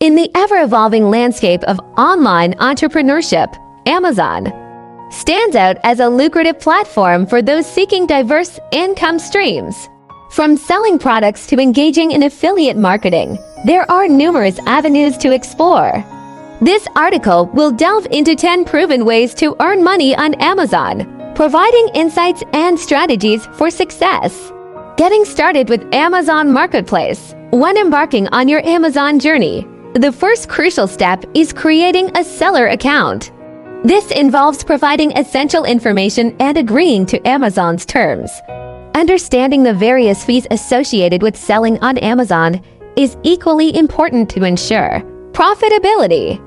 In the ever-evolving landscape of online entrepreneurship, Amazon stands out as a lucrative platform for those seeking diverse income streams. From selling products to engaging in affiliate marketing, there are numerous avenues to explore. This article will delve into 10 proven ways to earn money on Amazon, providing insights and strategies for success. Getting started with Amazon Marketplace. When embarking on your Amazon journey, the first crucial step is creating a seller account. This involves providing essential information and agreeing to Amazon's terms. Understanding the various fees associated with selling on Amazon is equally important to ensure profitability.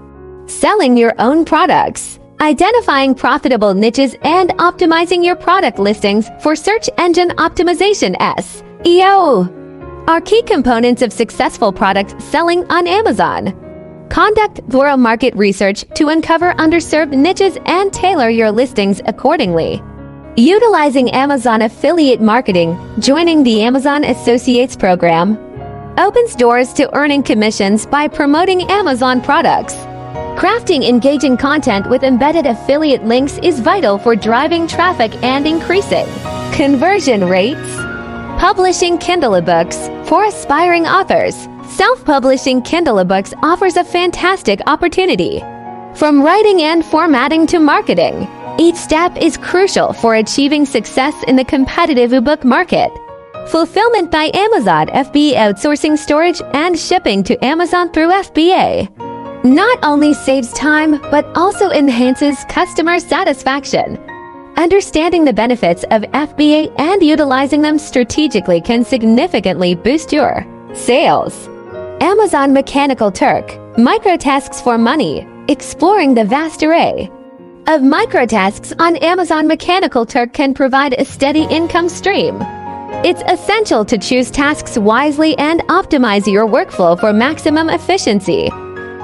Selling your own products. Identifying profitable niches and optimizing your product listings for search engine optimization (SEO) are key components of successful product selling on Amazon. Conduct thorough market research to uncover underserved niches and tailor your listings accordingly. Utilizing Amazon affiliate marketing. Joining the Amazon Associates program opens doors to earning commissions by promoting Amazon products. Crafting engaging content with embedded affiliate links is vital for driving traffic and increasing conversion rates. Publishing Kindle ebooks. For aspiring authors, self-publishing Kindle ebooks offers a fantastic opportunity. From writing and formatting to marketing, each step is crucial for achieving success in the competitive ebook market. Fulfillment by Amazon FBA. Outsourcing storage and shipping to Amazon through FBA not only saves time, but also enhances customer satisfaction. Understanding the benefits of FBA and utilizing them strategically can significantly boost your sales. Amazon Mechanical Turk. Microtasks for money. Exploring the vast array of microtasks on Amazon Mechanical Turk can provide a steady income stream. It's essential to choose tasks wisely and optimize your workflow for maximum efficiency.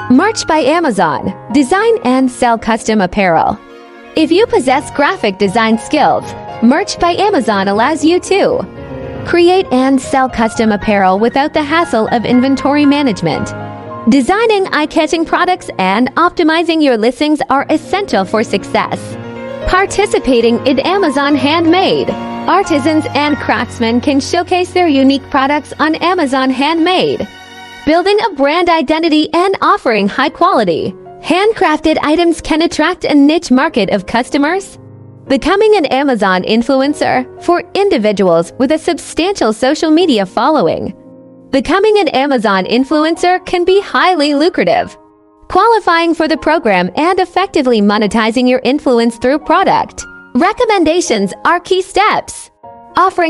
Merch by Amazon. Design and sell custom apparel. If you possess graphic design skills, Merch by Amazon allows you to create and sell custom apparel without the hassle of inventory management. Designing eye-catching products and optimizing your listings are essential for success. Participating in Amazon Handmade. Artisans and craftsmen can showcase their unique products on Amazon Handmade, building a brand identity and offering high-quality, handcrafted items can attract a niche market of customers. Becoming an Amazon influencer. For individuals with a substantial social media following, becoming an Amazon influencer can be highly lucrative. Qualifying for the program and effectively monetizing your influence through product recommendations are key steps. Offering